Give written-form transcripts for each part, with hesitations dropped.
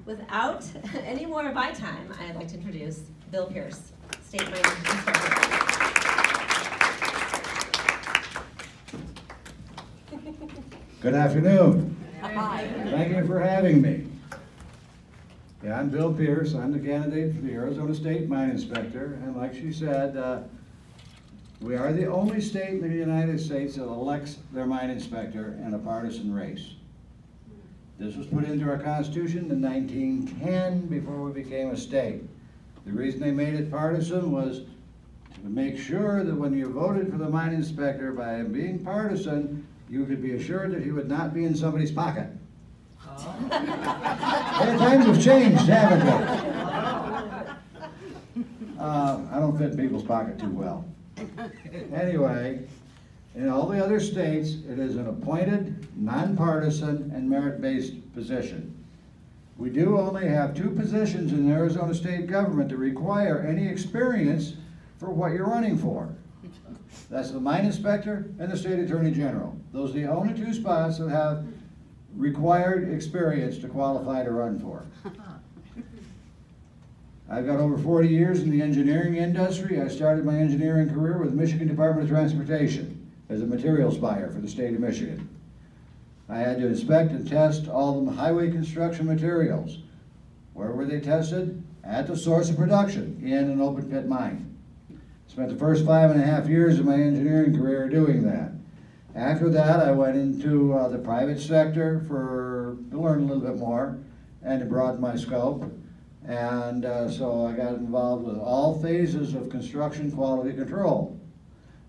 Without any more of my time, I'd like to introduce Bill Pierce, State Mining Inspector. Good afternoon. Hi. Thank you for having me. Yeah, I'm Bill Pierce. I'm the candidate for the Arizona State Mine Inspector, and like she said, we are the only state in the United States that elects their mine inspector in a partisan race. This was put into our Constitution in 1910 before we became a state. The reason they made it partisan was to make sure that when you voted for the mine inspector, by being partisan, you could be assured that he would not be in somebody's pocket. Yeah, times have changed, haven't they? I don't fit in people's pocket too well. Anyway, in all the other states, it is an appointed, nonpartisan, and merit-based position. We do only have 2 positions in the Arizona state government that require any experience for what you're running for. That's the mine inspector and the state attorney general. Those are the only 2 spots that have required experience to qualify to run for. I've got over 40 years in the engineering industry. I started my engineering career with the Michigan Department of Transportation as a materials buyer for the state of Michigan. I had to inspect and test all the highway construction materials. Where were they tested? At the source of production, in an open pit mine. Spent the first 5.5 years of my engineering career doing that. After that, I went into the private sector to learn a little bit more and to broaden my scope. And so I got involved with all phases of construction quality control,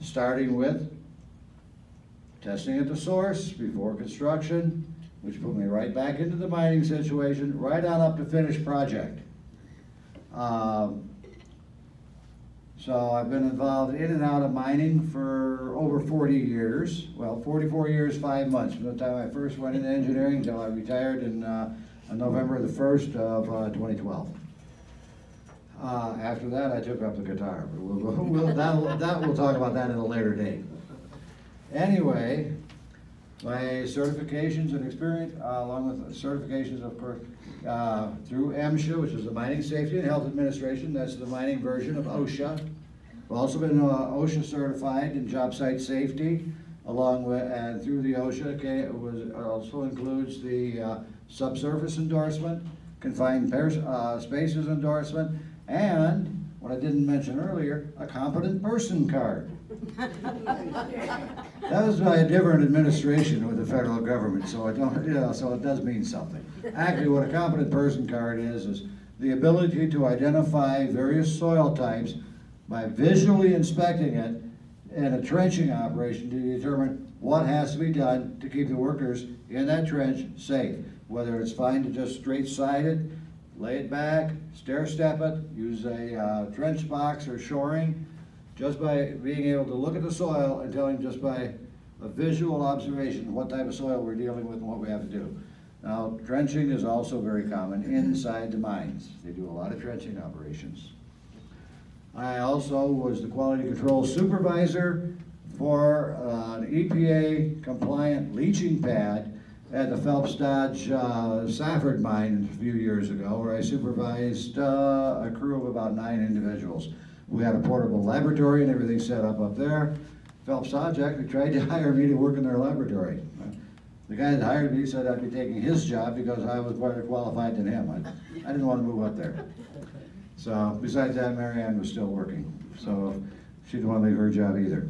starting with testing at the source before construction, which put me right back into the mining situation, right on up to finished project. So I've been involved in and out of mining for over 40 years. Well, 44 years, 5 months from the time I first went into engineering until I retired in on November the 1st of 2012. After that, I took up the guitar, but we'll talk about that at a later date. Anyway, my certifications and experience, along with certifications, of course, through MSHA, which is the Mining Safety and Health Administration. That's the mining version of OSHA. I've also been OSHA certified in job site safety, along with, and through the OSHA, it also includes the subsurface endorsement, confined spaces endorsement, and, what I didn't mention earlier, a competent person card. That was by a different administration with the federal government, so so it does mean something. Actually, what a competent person card is the ability to identify various soil types by visually inspecting it in a trenching operation to determine what has to be done to keep the workers in that trench safe. Whether it's fine to just straight side it, lay it back, stair step it, use a trench box or shoring, just by being able to look at the soil and telling just by a visual observation what type of soil we're dealing with and what we have to do. Now, trenching is also very common inside the mines. They do a lot of trenching operations. I also was the quality control supervisor for an EPA compliant leaching pad at the Phelps Dodge Safford mine a few years ago, where I supervised a crew of about 9 individuals. We had a portable laboratory and everything set up there. Phelps Dodge actually tried to hire me to work in their laboratory. The guy that hired me said I'd be taking his job because I was better qualified than him. I didn't want to move up there. So besides that, Mary Ann was still working, so she didn't want to leave her job either.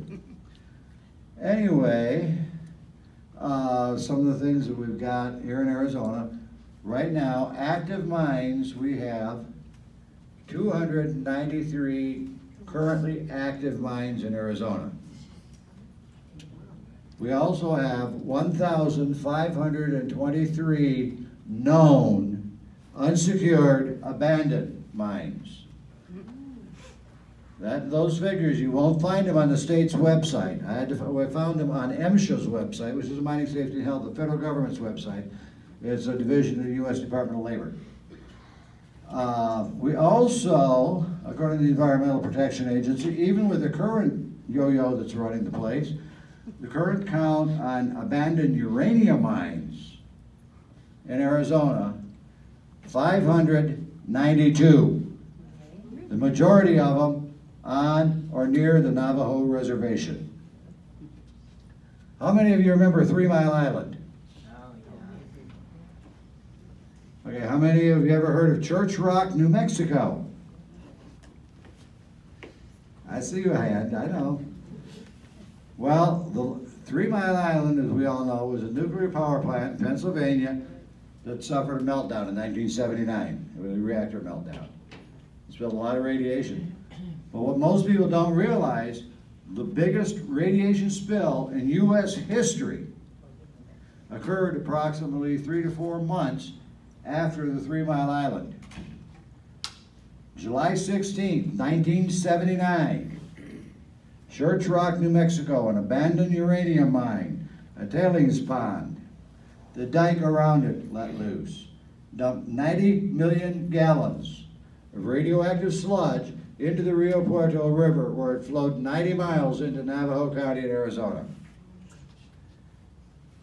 Anyway, some of the things that we've got here in Arizona. Right now, active mines, we have 293 currently active mines in Arizona. We also have 1,523 known, unsecured, abandoned mines. Those figures, you won't find them on the state's website. I found them on MSHA's website, which is the Mining Safety and Health, the federal government's website. It's a division of the U.S. Department of Labor. We also, according to the Environmental Protection Agency, even with the current yo-yo that's running the place, the current count on abandoned uranium mines in Arizona, 592. The majority of them on or near the Navajo Reservation. How many of you remember 3 Mile Island? Okay, how many of you ever heard of Church Rock, New Mexico? I see your hand, I know. Well, the 3 Mile Island, as we all know, was a nuclear power plant in Pennsylvania that suffered a meltdown in 1979. It was a reactor meltdown. It spilled a lot of radiation. But what most people don't realize, the biggest radiation spill in U.S. history occurred approximately 3 to 4 months after the 3 Mile Island. July 16, 1979, Church Rock, New Mexico, an abandoned uranium mine, a tailings pond. The dike around it let loose, dumped 90 million gallons of radioactive sludge into the Rio Puerto River, where it flowed 90 miles into Navajo County in Arizona.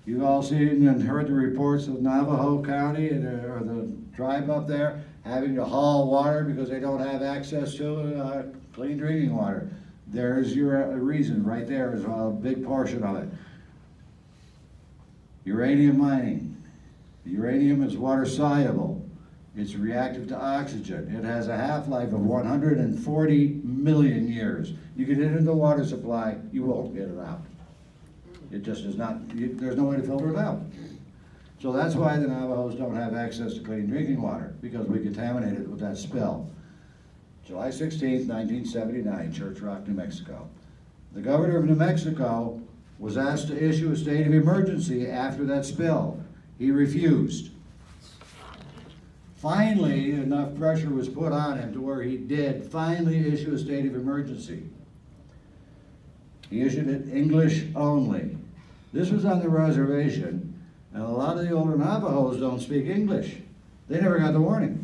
You've all seen and heard the reports of Navajo County or the tribe up there having to haul water because they don't have access to clean drinking water. There's your reason right there is a big portion of it. Uranium mining. Uranium is water soluble. It's reactive to oxygen. It has a half-life of 140 million years. You get it into the water supply, you won't get it out. It just is not, there's no way to filter it out. So that's why the Navajos don't have access to clean drinking water, because we contaminated it with that spill. July 16th, 1979, Church Rock, New Mexico. The governor of New Mexico was asked to issue a state of emergency after that spill. He refused. Finally, enough pressure was put on him to where he did finally issue a state of emergency. He issued it English only. This was on the reservation, and a lot of the older Navajos don't speak English. They never got the warning.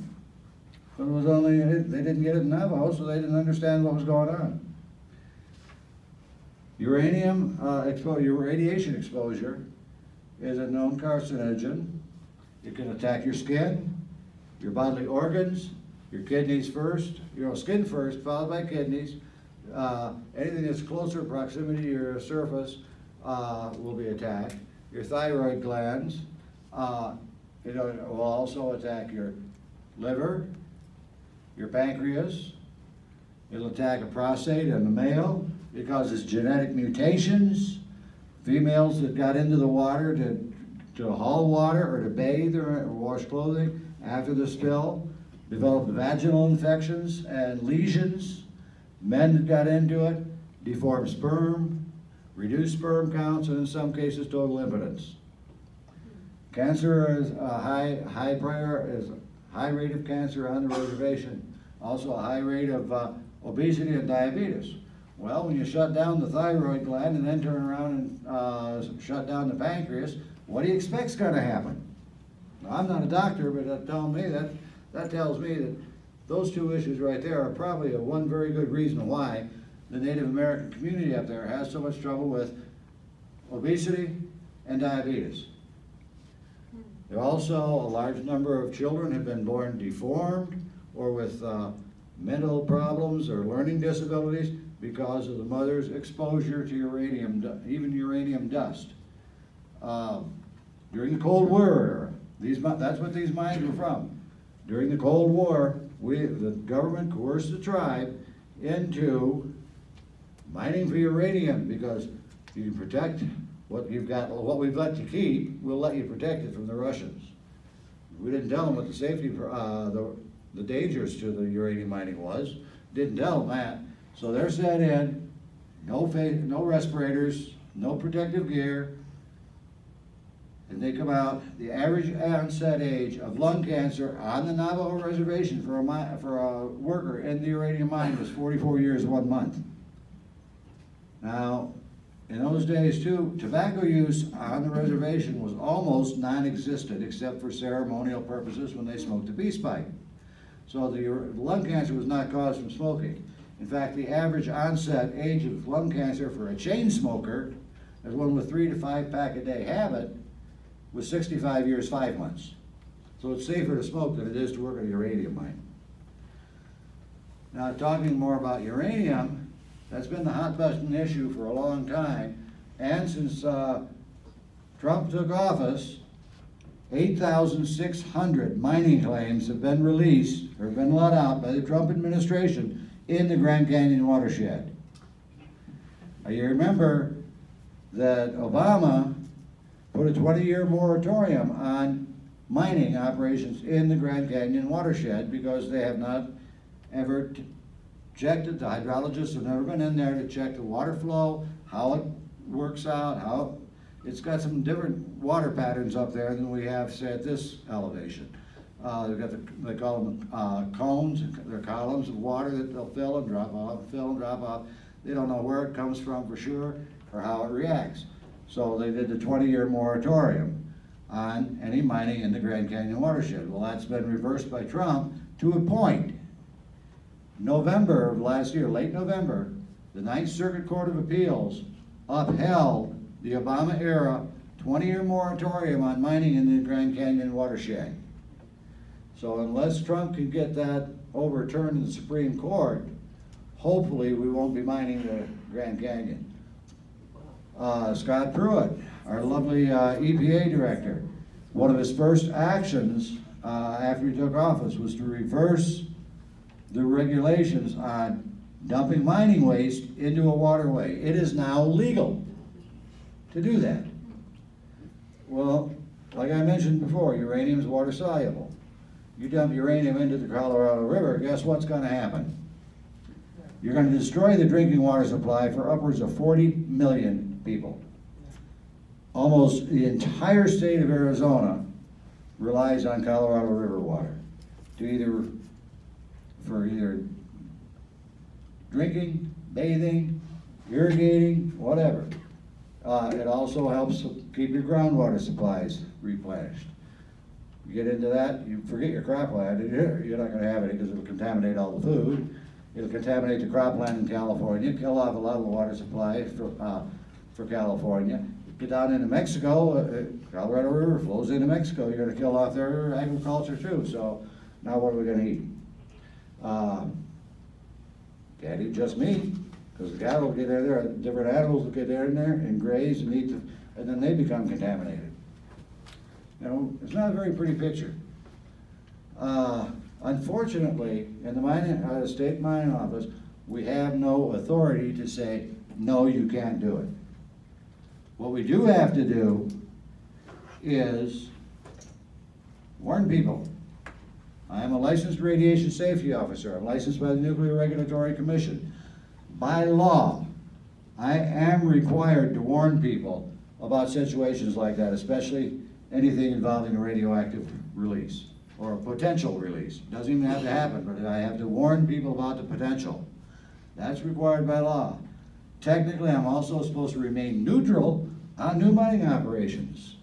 But it was only, they didn't get it in Navajo, so they didn't understand what was going on. Uranium radiation exposure is a known carcinogen. It can attack your skin, your bodily organs, your kidneys first, your skin first, followed by kidneys. Anything that's closer proximity to your surface will be attacked. Your thyroid glands, it will also attack your liver, your pancreas. It'll attack a prostate in the male. It causes genetic mutations. Females that got into the water to haul water or to bathe or wash clothing after the spill developed vaginal infections and lesions. Men that got into it, deformed sperm, reduced sperm counts, and in some cases total impotence. Cancer is a high rate of cancer on the reservation. Also a high rate of obesity and diabetes. Well, when you shut down the thyroid gland and then turn around and shut down the pancreas, what do you expect's going to happen? Now, I'm not a doctor, but that tells me that those two issues right there are probably one very good reason why the Native American community up there has so much trouble with obesity and diabetes. There are also a large number of children have been born deformed or with mental problems or learning disabilities because of the mother's exposure to uranium, even uranium dust. During the Cold War, that's what these mines were from. During the Cold War, the government coerced the tribe into mining for uranium because you can protect what you've got, what we've let you keep, we'll let you protect it from the Russians. We didn't tell them what the safety, the dangers to the uranium mining was. Didn't tell them that. So they're set in, no respirators, no protective gear, and they come out. The average onset age of lung cancer on the Navajo reservation for a worker in the uranium mine was 44 years, 1 month. Now, in those days too, tobacco use on the reservation was almost non-existent except for ceremonial purposes when they smoked a peace pipe. So the lung cancer was not caused from smoking. In fact, the average onset age of lung cancer for a chain smoker, as one with 3 to 5 pack a day habit, was 65 years, 5 months. So it's safer to smoke than it is to work at a uranium mine. Now, talking more about uranium, that's been the hot button issue for a long time. And since Trump took office, 8,600 mining claims have been released or been let out by the Trump administration in the Grand Canyon watershed. Now, you remember that Obama put a 20-year moratorium on mining operations in the Grand Canyon watershed because they have not ever checked it. The hydrologists have never been in there to check the water flow, how it works out, how it's got some different water patterns up there than we have, say, at this elevation. They've got they call them cones, they're columns of water that they'll fill and drop off, fill and drop off. They don't know where it comes from for sure or how it reacts. So they did the 20-year moratorium on any mining in the Grand Canyon watershed. Well, that's been reversed by Trump to a point. November of last year, late November, the Ninth Circuit Court of Appeals upheld the Obama-era 20-year moratorium on mining in the Grand Canyon watershed. So unless Trump can get that overturned in the Supreme Court, hopefully we won't be mining the Grand Canyon. Scott Pruitt, our lovely EPA director, one of his first actions after he took office was to reverse the regulations on dumping mining waste into a waterway. It is now legal to do that. Well, like I mentioned before, uranium is water soluble. You dump uranium into the Colorado River, guess what's going to happen? You're going to destroy the drinking water supply for upwards of 40 million people. Almost the entire state of Arizona relies on Colorado River water for either drinking, bathing, irrigating, whatever. It also helps keep your groundwater supplies replenished. You get into that, you forget your cropland, you're not going to have any because it'll contaminate all the food. It'll contaminate the cropland in California, kill off a lot of the water supply for California. Get down into Mexico, Colorado River flows into Mexico, you're going to kill off their agriculture too. So now what are we going to eat? Can't eat just meat, because the cattle will get in there, different animals will get in there and graze and eat, and then they become contaminated. You know, it's not a very pretty picture. Unfortunately, in the state mining office, we have no authority to say, no, you can't do it. What we do have to do is warn people. I am a licensed radiation safety officer. I'm licensed by the Nuclear Regulatory Commission. By law, I am required to warn people about situations like that, especially anything involving a radioactive release or a potential release. It doesn't even have to happen, but I have to warn people about the potential. That's required by law. Technically, I'm also supposed to remain neutral on new mining operations.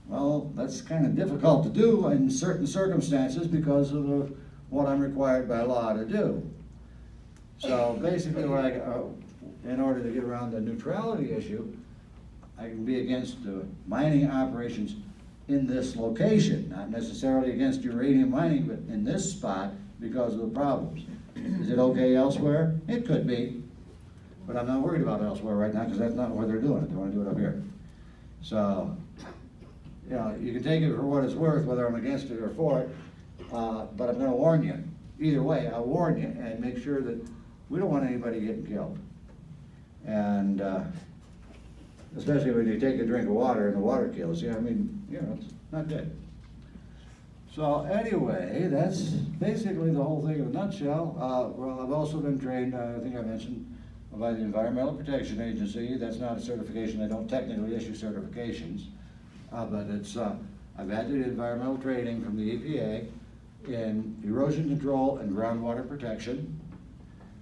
Well, that's kind of difficult to do in certain circumstances because of what I'm required by law to do. So basically, in order to get around the neutrality issue, I can be against the mining operations in this location, not necessarily against uranium mining, but in this spot because of the problems. Is it okay elsewhere? It could be, but I'm not worried about elsewhere right now because that's not where they're doing it. They want to do it up here. So, you know, you can take it for what it's worth, whether I'm against it or for it, but I'm going to warn you. Either way, I'll warn you and make sure that we don't want anybody getting killed. And especially when you take a drink of water and the water kills you, I mean, you know, it's not good. So anyway, that's basically the whole thing in a nutshell. Well, I've also been trained, I think I mentioned, by the Environmental Protection Agency. That's not a certification. They don't technically issue certifications. But it's, I've had the environmental training from the EPA in erosion control and groundwater protection,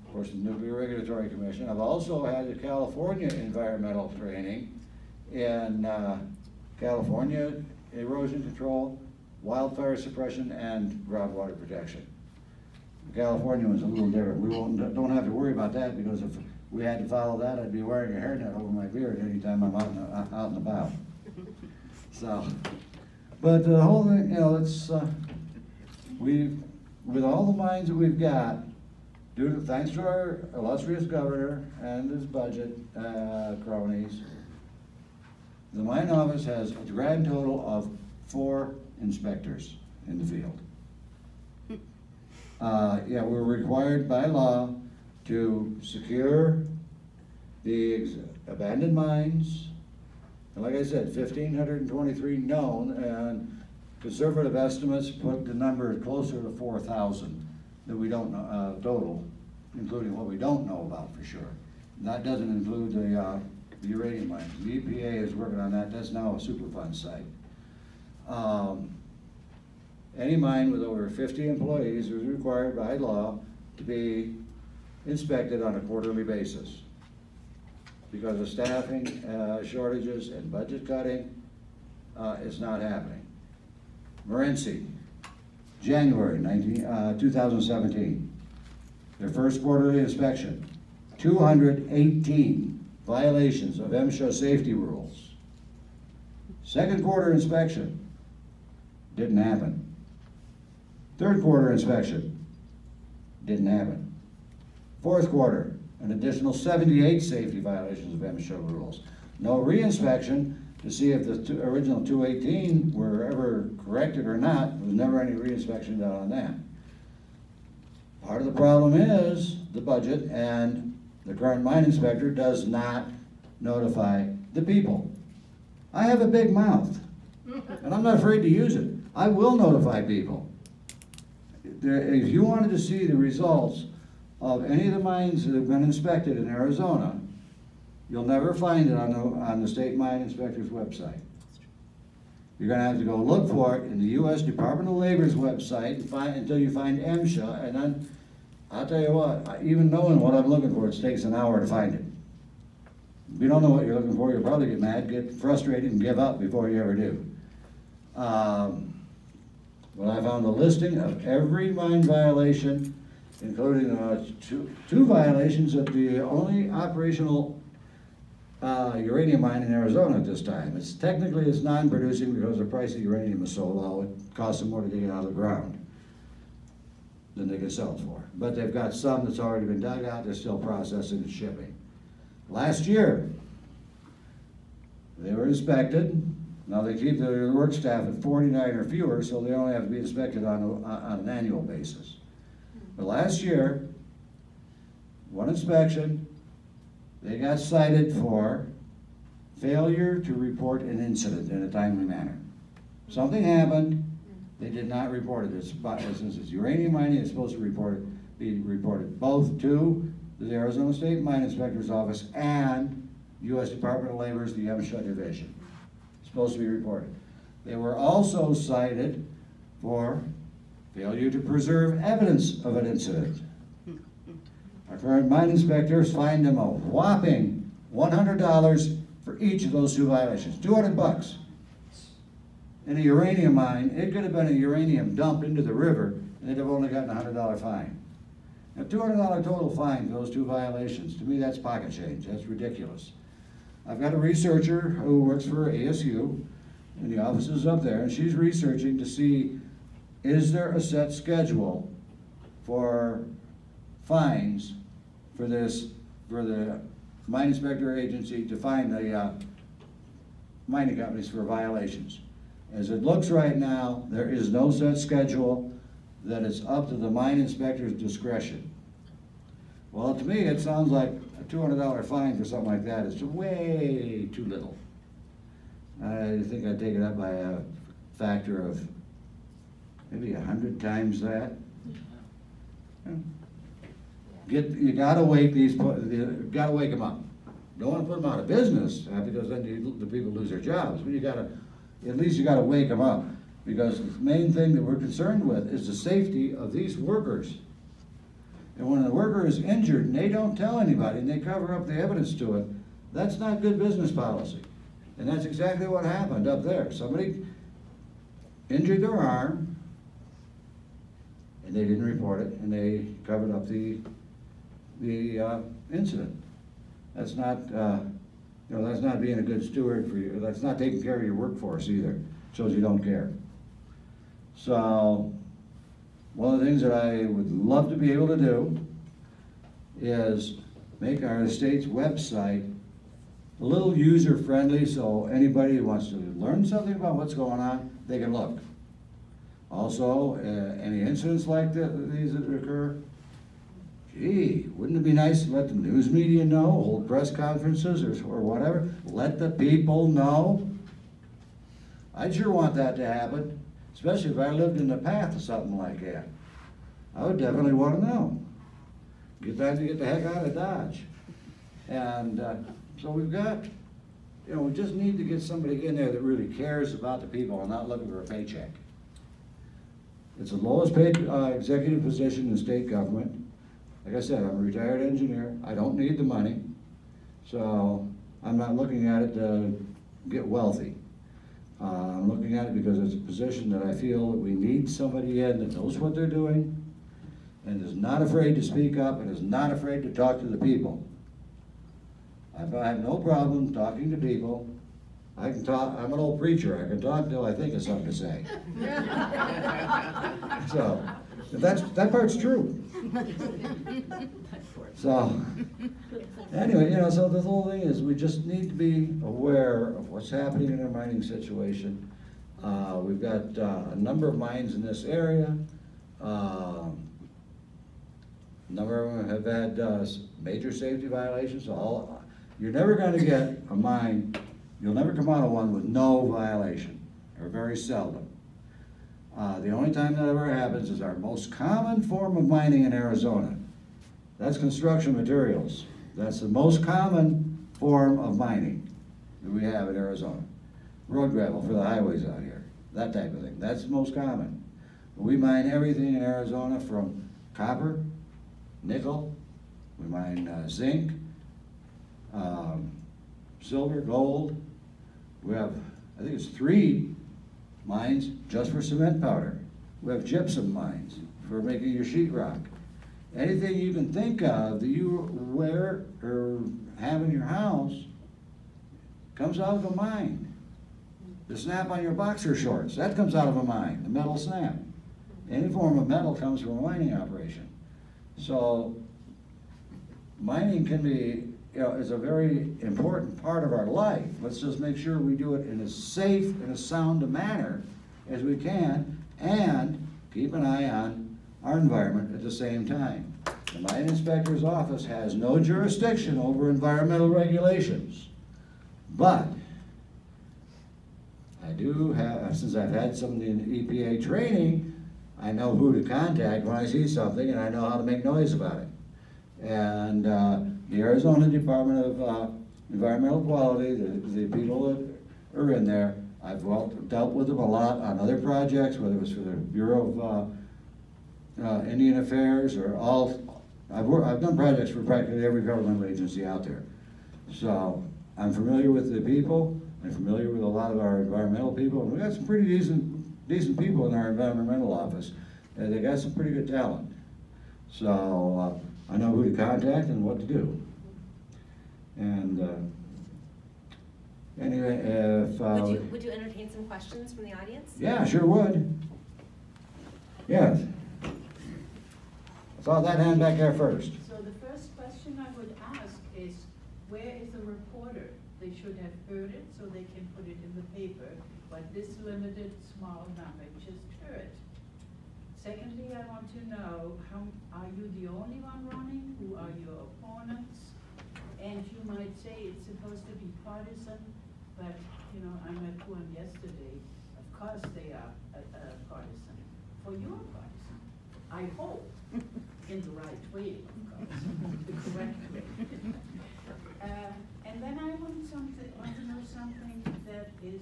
of course, the Nuclear Regulatory Commission. I've also had the California environmental training in California erosion control, wildfire suppression, and groundwater protection. The California one's a little different. We don't have to worry about that because if we had to follow that, I'd be wearing a hairnet over my beard anytime I'm out and about. So, But the whole thing, you know, it's, with all the mines that we've got, thanks to our illustrious governor and his budget cronies, the mine office has a grand total of 4 inspectors in the field. Yeah, we're required by law to secure the abandoned mines. And like I said, 1,523 known, and conservative estimates put the number closer to 4,000 that we don't know, total, including what we don't know about for sure. And that doesn't include the uranium mines. The EPA is working on that. That's now a Superfund site. Any mine with over 50 employees is required by law to be inspected on a quarterly basis. Because of staffing shortages and budget cutting, it's not happening. Morenci, January 2017, their first quarterly inspection, 218 violations of MSHA safety rules. Second quarter inspection, didn't happen. Third quarter inspection, didn't happen. Fourth quarter, an additional 78 safety violations of MSHA rules. No re-inspection to see if the original 218 were ever corrected or not. There was never any re-inspection done on that. Part of the problem is the budget, and the current mine inspector does not notify the people. I have a big mouth, and I'm not afraid to use it. I will notify people. If you wanted to see the results of any of the mines that have been inspected in Arizona, you'll never find it on the State Mine Inspector's website. You're going to have to go look for it in the U.S. Department of Labor's website until you find MSHA, and then I'll tell you what, even knowing what I'm looking for, it takes an hour to find it. If you don't know what you're looking for, you'll probably get mad, get frustrated, and give up before you ever do. Well, I found a listing of every mine violation, including two violations at the only operational uranium mine in Arizona at this time. It's non-producing because the price of uranium is so low, it costs them more to dig it out of the ground than they can sell it for. But they've got some that's already been dug out, they're still processing and shipping. Last year, they were inspected. Now they keep their work staff at 49 or fewer, so they only have to be inspected on an annual basis. But last year, one inspection, they got cited for failure to report an incident in a timely manner. Something happened, they did not report it. Since it's uranium mining, it's supposed to be reported both to the Arizona State Mine Inspector's Office and U.S. Department of Labor's the MSHA Division. It's supposed to be reported. They were also cited for failure to preserve evidence of an incident. Our current mine inspectors fined them a whopping $100 for each of those 2 violations, $200. In a uranium mine, it could have been a uranium dump into the river, and they'd have only gotten a $100 fine. Now, $200 total fine for those 2 violations, to me that's pocket change, that's ridiculous. I've got a researcher who works for ASU, and the office is up there, and she's researching to see, is there a set schedule for fines for the mine inspector agency to fine the mining companies for violations. As it looks right now, there is no set schedule, that it's up to the mine inspector's discretion. Well, to me, it sounds like a $200 fine for something like that is way too little. I think I'd take it up by a factor of maybe 100 times that. You gotta wake them up. Don't want to put them out of business because then the people lose their jobs. But at least you gotta wake them up, because the main thing that we're concerned with is the safety of these workers. And when a worker is injured and they don't tell anybody and they cover up the evidence to it, that's not good business policy. And that's exactly what happened up there. Somebody injured their arm and they didn't report it, and they covered up the incident. That's not, that's not being a good steward for you. That's not taking care of your workforce either. Shows you don't care. So, one of the things that I would love to be able to do is make our estate's website a little user-friendly, so anybody who wants to learn something about what's going on, they can look. Also, any incidents like these that occur, gee, wouldn't it be nice to let the news media know, hold press conferences or whatever, let the people know? I'd sure want that to happen, especially if I lived in the path of something like that. I would definitely want to know. Get time to get the heck out of Dodge. And so we've got, we just need to get somebody in there that really cares about the people and not looking for a paycheck. It's the lowest paid executive position in state government. Like I said, I'm a retired engineer. I don't need the money. So I'm not looking at it to get wealthy. I'm looking at it because it's a position that I feel that we need somebody in that knows what they're doing and is not afraid to speak up and is not afraid to talk to the people. I have no problem talking to people. I can talk, I'm an old preacher, I can talk until I think of something to say. So, that part's true. So, anyway, so the whole thing is we just need to be aware of what's happening in our mining situation. We've got a number of mines in this area. A number of them have had major safety violations. You're never going to get a mine, you'll never come out of one with no violation, or very seldom. The only time that ever happens is our most common form of mining in Arizona. That's construction materials. That's the most common form of mining that we have in Arizona. Road gravel for the highways out here, that type of thing. That's the most common. We mine everything in Arizona from copper, nickel, we mine zinc, silver, gold. We have, I think it's 3 mines just for cement powder. We have gypsum mines for making your sheetrock. Anything you can think of that you wear or have in your house comes out of a mine. The snap on your boxer shorts, that comes out of a mine, the metal snap. Any form of metal comes from a mining operation. So mining can be, is a very important part of our life. Let's just make sure we do it in as safe and as sound a manner as we can, and keep an eye on our environment at the same time. The mine inspector's office has no jurisdiction over environmental regulations, but I do have, since I've had some of the EPA training, I know who to contact when I see something, and I know how to make noise about it. And the Arizona Department of Environmental Quality, the people that are in there, I've dealt with them a lot on other projects, whether it was for the Bureau of Indian Affairs or I've done projects for practically every governmental agency out there. So I'm familiar with the people, I'm familiar with a lot of our environmental people, and we've got some pretty decent people in our environmental office, and they got some pretty good talent. So I know who to contact and what to do. And anyway, if would you entertain some questions from the audience? Yeah, sure would. Yes. I saw that hand back there first. So the first question I would ask is, where is the reporter? They should have heard it so they can put it in the paper, but this limited small number just heard. Secondly, I want to know, are you the only one running? Who are your opponents? And you might say it's supposed to be partisan, but I met one yesterday. Of course they are partisan. For your partisan, I hope, in the right way, of course, the correct way. And then I want to know something that is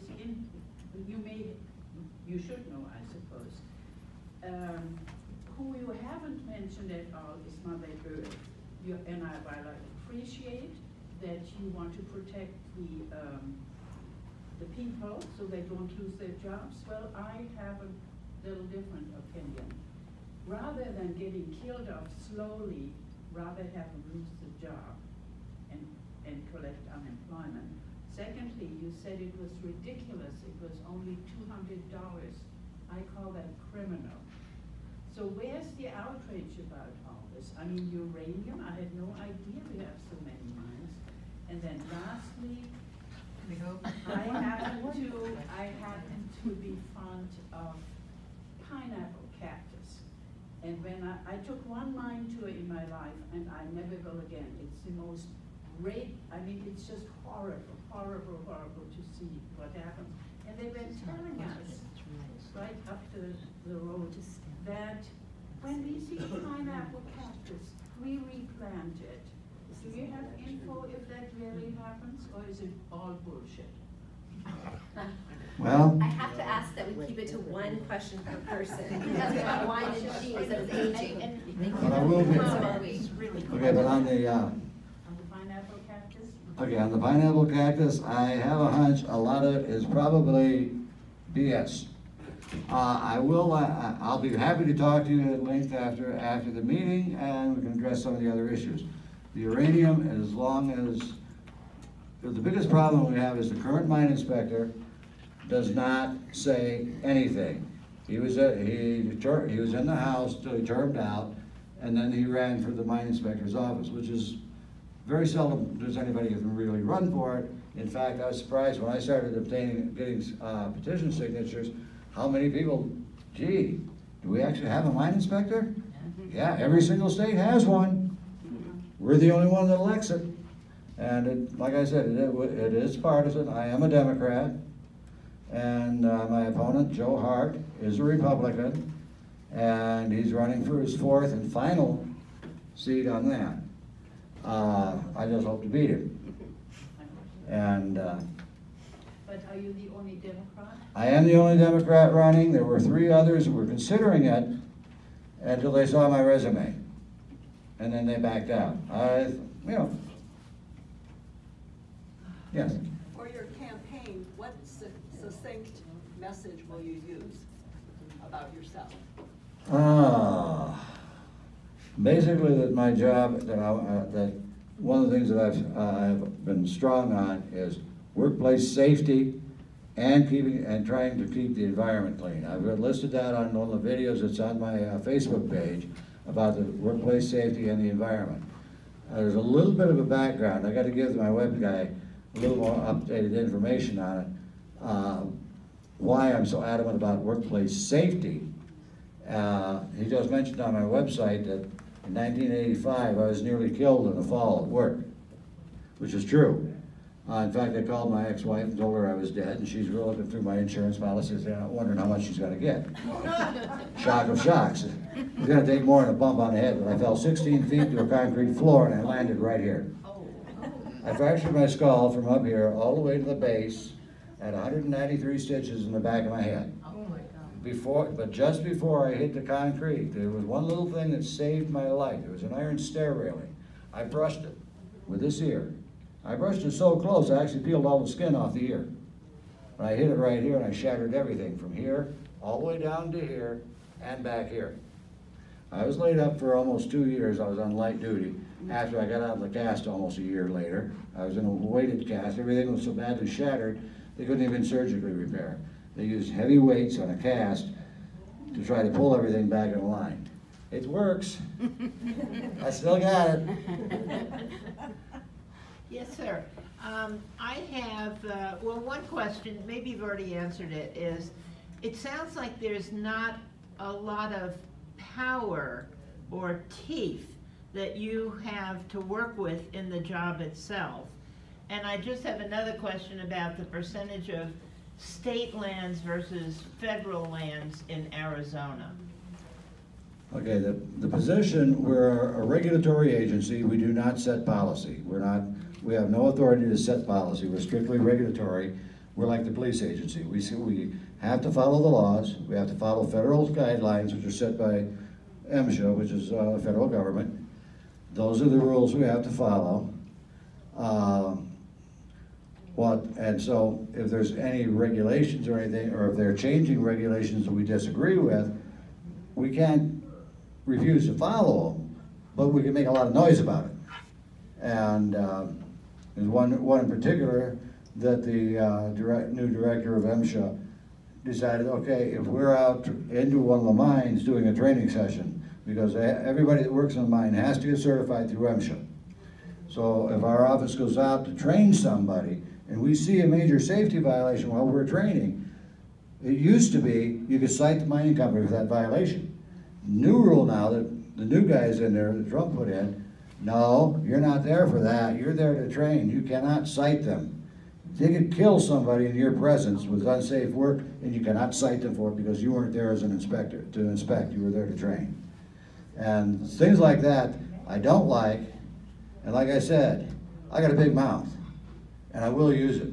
you should know, I suppose. Who you haven't mentioned at all is Mother Earth. And I appreciate that you want to protect the people so they don't lose their jobs. Well, I have a little different opinion. Rather than getting killed off slowly, rather have them lose the job and collect unemployment. Secondly, you said it was ridiculous, it was only $200. I call that criminal. So where's the outrage about all this? I mean, uranium, I had no idea we have so many mines. And then lastly, I happen to be fond of pineapple cactus. And when I took one mine tour in my life, and I never will again. It's the most I mean, it's just horrible, horrible, horrible to see what happens. And they were telling us, right up the road, that when we see pineapple cactus, we replant it. Do you have info if that really happens, or is it all bullshit? Well, I have to ask that we keep it to one question per person. That's about wine and cheese that is aging. but I will be, So are we. okay, but on the, On the pineapple cactus? okay, on the pineapple cactus, I have a hunch a lot of it is probably BS. I'll be happy to talk to you at length after the meeting, and we can address some of the other issues. The uranium, as long as, the biggest problem we have is the current mine inspector does not say anything. He was in the House till he termed out, and then he ran for the mine inspector's office, which is very seldom does anybody even really run for it. In fact, I was surprised when I started getting petition signatures, how many people, gee, do we actually have a mine inspector? Yeah, every single state has one. We're the only one that elects it. And like I said, it is partisan. I am a Democrat. And my opponent, Joe Hart, is a Republican. And he's running for his fourth and final seat on that. I just hope to beat him. And But are you the only Democrat? I am the only Democrat running. There were 3 others who were considering it until they saw my resume. And then they backed out. Yes. For your campaign, what succinct message will you use about yourself? Basically, that my job, that one of the things that I've been strong on is workplace safety and trying to keep the environment clean. I've listed that on one of the videos that's on my Facebook page about the workplace safety and the environment. There's a little bit of a background. I got to give my web guy a little more updated information on it. Why I'm so adamant about workplace safety. He just mentioned on my website that in 1985 I was nearly killed in a fall at work, which is true. In fact, I called my ex-wife and told her I was dead, and she's looking through my insurance policies and wondering how much she's going to get. Shock of shocks. It's going to take more than a bump on the head, but I fell 16 feet to a concrete floor and I landed right here. I fractured my skull from up here all the way to the base at 193 stitches in the back of my head. But just before I hit the concrete, there was one little thing that saved my life. There was an iron stair railing. I brushed it with this ear. I brushed it so close, I actually peeled all the skin off the ear. And I hit it right here, and I shattered everything from here, all the way down to here, and back here. I was laid up for almost 2 years. I was on light duty. After I got out of the cast almost a year later, I was in a weighted cast. Everything was so badly shattered, they couldn't even surgically repair. They used heavy weights on a cast to try to pull everything back in line. It works. I still got it. Yes, sir. I have, well, one question, maybe you've already answered it, is it sounds like there's not a lot of power or teeth that you have to work with in the job itself. And I just have another question about the percentage of state lands versus federal lands in Arizona. Okay, the position, we're a regulatory agency. We do not set policy. We have no authority to set policy. We're strictly regulatory. We're like the police agency. We have to follow the laws. We have to follow federal guidelines, which are set by MSHA, which is the federal government. Those are the rules we have to follow. And so if there's any regulations or anything, or if they're changing regulations that we disagree with, we can't refuse to follow them, but we can make a lot of noise about it. And there's one in particular that the new director of MSHA decided, okay, if we're out into one of the mines doing a training session, because everybody that works in the mine has to get certified through MSHA. So if our office goes out to train somebody and we see a major safety violation while we're training, it used to be you could cite the mining company for that violation. New rule now that the new guys in there that Trump put in, no, you're not there for that. You're there to train. You cannot cite them. They could kill somebody in your presence with unsafe work, and you cannot cite them for it because you weren't there as an inspector to inspect. You were there to train. And things like that I don't like. And like I said, I got a big mouth, and I will use it.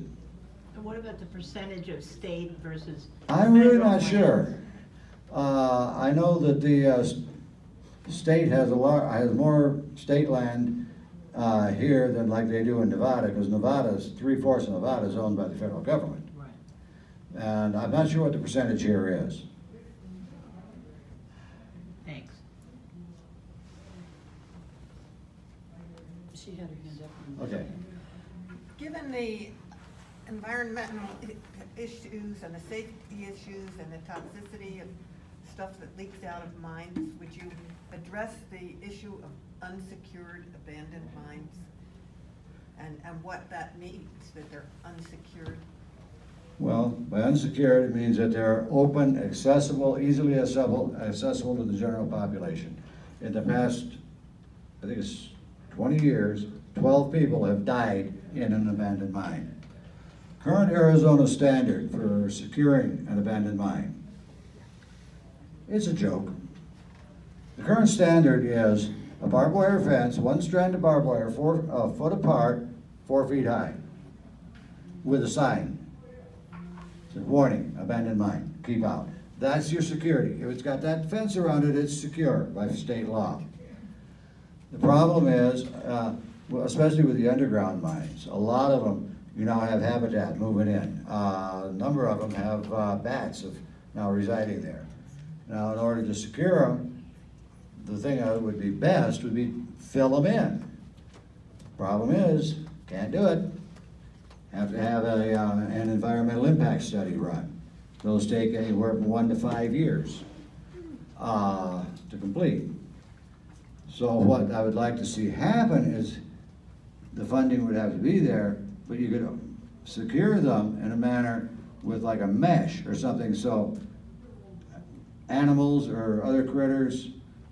And what about the percentage of state versus I'm really federal not sure. I know that the state has more state land here than like they do in Nevada, because Nevada's 3/4 of Nevada is owned by the federal government. Right. And I'm not sure what the percentage here is. Thanks. She had her hand up. Okay. Given the environmental issues and the safety issues and the toxicity of stuff that leaks out of mines, would you address the issue of unsecured abandoned mines and what that means, that they're unsecured? Well, by unsecured, it means that they're open, accessible, easily accessible to the general population. In the past, I think it's 20 years, 12 people have died in an abandoned mine. Current Arizona standard for securing an abandoned mine, it's a joke. The current standard is a barbed wire fence, one strand of barbed wire, 4 foot apart, 4 feet high, with a sign. It says, warning, abandoned mine, keep out. That's your security. If it's got that fence around it, it's secure by state law. The problem is, well, especially with the underground mines, a lot of them, you now have habitat moving in. A number of them have bats now residing there. Now, in order to secure them, the thing that would be best would be fill them in. Problem is, can't do it. Have to have an environmental impact study run. Those take anywhere from 1 to 5 years to complete. So what I would like to see happen is the funding would have to be there, but you could secure them in a manner with like a mesh or something, so animals or other critters,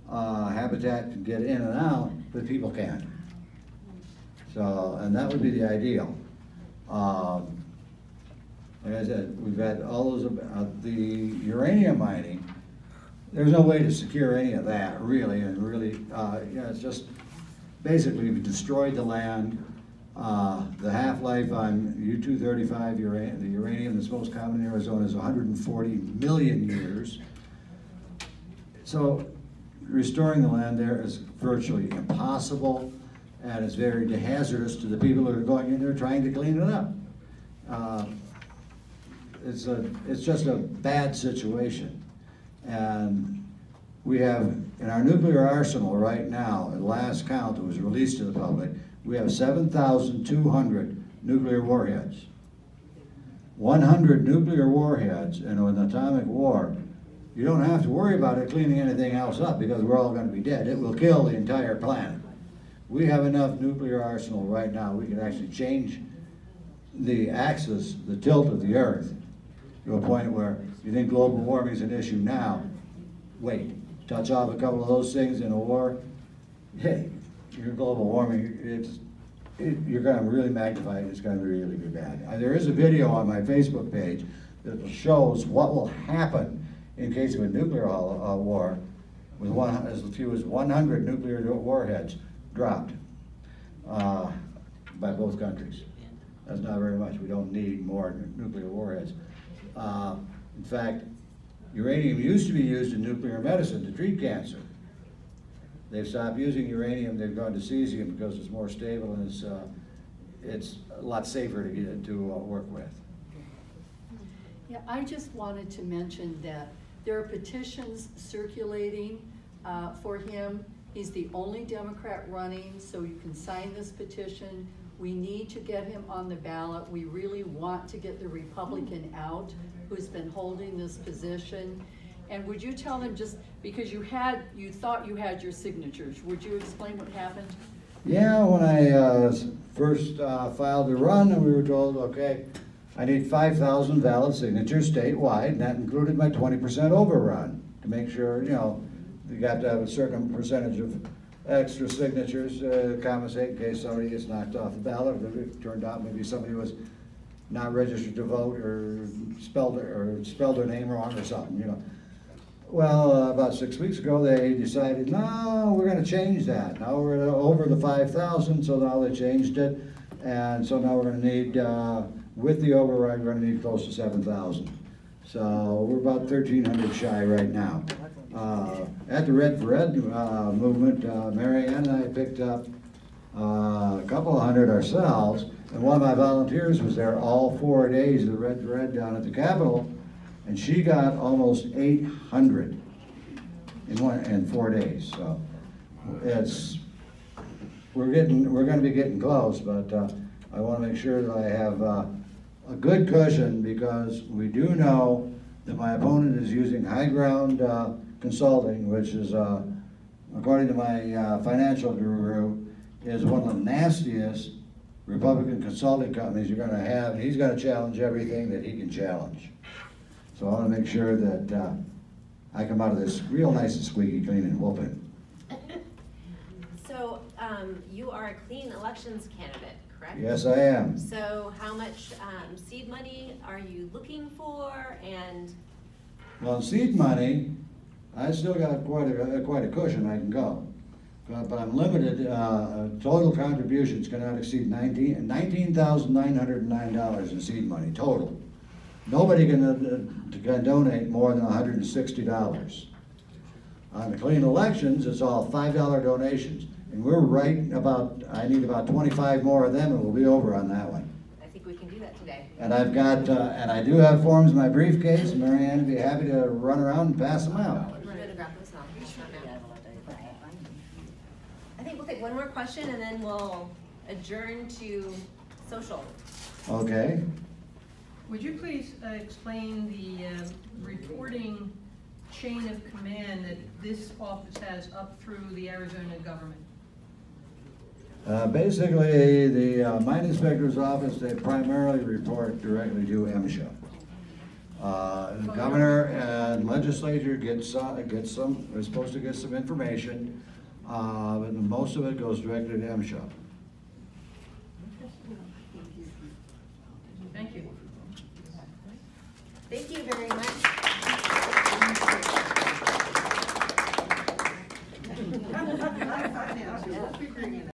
habitat can get in and out, but people can't. So, and that would be the ideal. Like I said, we've had all those, the uranium mining, there's no way to secure any of that, really, and really, you know, it's just, basically, we've destroyed the land. The half-life on U-235 the uranium that's most common in Arizona is 140 million years. So restoring the land there is virtually impossible, and it's very hazardous to the people that are going in there trying to clean it up. It's just a bad situation. And we have, in our nuclear arsenal right now, at last count that was released to the public, we have 7,200 nuclear warheads. 100 nuclear warheads in an atomic war, you don't have to worry about it cleaning anything else up because we're all going to be dead. It will kill the entire planet. We have enough nuclear arsenal right now, we can actually change the axis, the tilt of the Earth, to a point where you think global warming is an issue now. Wait, touch off a couple of those things in a war, hey, your global warming, you're going to really magnify it, it's going to really be bad. There is a video on my Facebook page that shows what will happen in case of a nuclear war with as few as 100 nuclear warheads dropped by both countries. That's not very much. We don't need more nuclear warheads. In fact, uranium used to be used in nuclear medicine to treat cancer. They've stopped using uranium. They've gone to cesium because it's more stable and it's a lot safer to get to work with. Yeah, I just wanted to mention that there are petitions circulating for him. He's the only Democrat running, so you can sign this petition. We need to get him on the ballot. We really want to get the Republican out who's been holding this position. And would you tell them, just because you thought you had your signatures, would you explain what happened? Yeah, when I first filed to run, and we were told, okay, I need 5,000 valid signatures statewide, and that included my 20% overrun to make sure, you know, you got to have a certain percentage of extra signatures to compensate in case somebody gets knocked off the ballot. If it turned out maybe somebody was not registered to vote or spelled their name wrong or something, you know. Well, about 6 weeks ago, they decided, no, we're going to change that. Now we're over the 5,000, so now they changed it. And so now we're going to need, with the override, we're going to need close to 7,000. So we're about 1,300 shy right now. At the Red for Ed movement, Mary Ann and I picked up a couple of hundred ourselves. And one of my volunteers was there all 4 days of the Red for Ed down at the Capitol. And she got almost 800 in 4 days. So we're going to be getting close, but I want to make sure that I have a good cushion, because we do know that my opponent is using High Ground Consulting, which is, according to my financial guru, is one of the nastiest Republican consulting companies you're going to have. And he's going to challenge everything that he can challenge. So I want to make sure that I come out of this real nice and squeaky clean and whooping. So you are a clean elections candidate, correct? Yes, I am. So how much seed money are you looking for? And Well, seed money, I still got quite a cushion I can go. But I'm limited, total contributions cannot exceed $19,909 in seed money, total. Nobody can donate more than $160. On the clean elections, it's all $5 donations. And we're right about, I need about 25 more of them, and we'll be over on that one. I think we can do that today. And I've got, and I do have forms in my briefcase. Mary Ann would be happy to run around and pass them out. We're going to grab those now. I think we'll take one more question and then we'll adjourn to social. Okay. Would you please explain the reporting chain of command that this office has up through the Arizona government? Basically, the mine inspector's office, they primarily report directly to MSHA. The governor and legislature are supposed to get some information, but most of it goes directly to MSHA. Thank you. Thank you very much. Finance, we're figuring it out.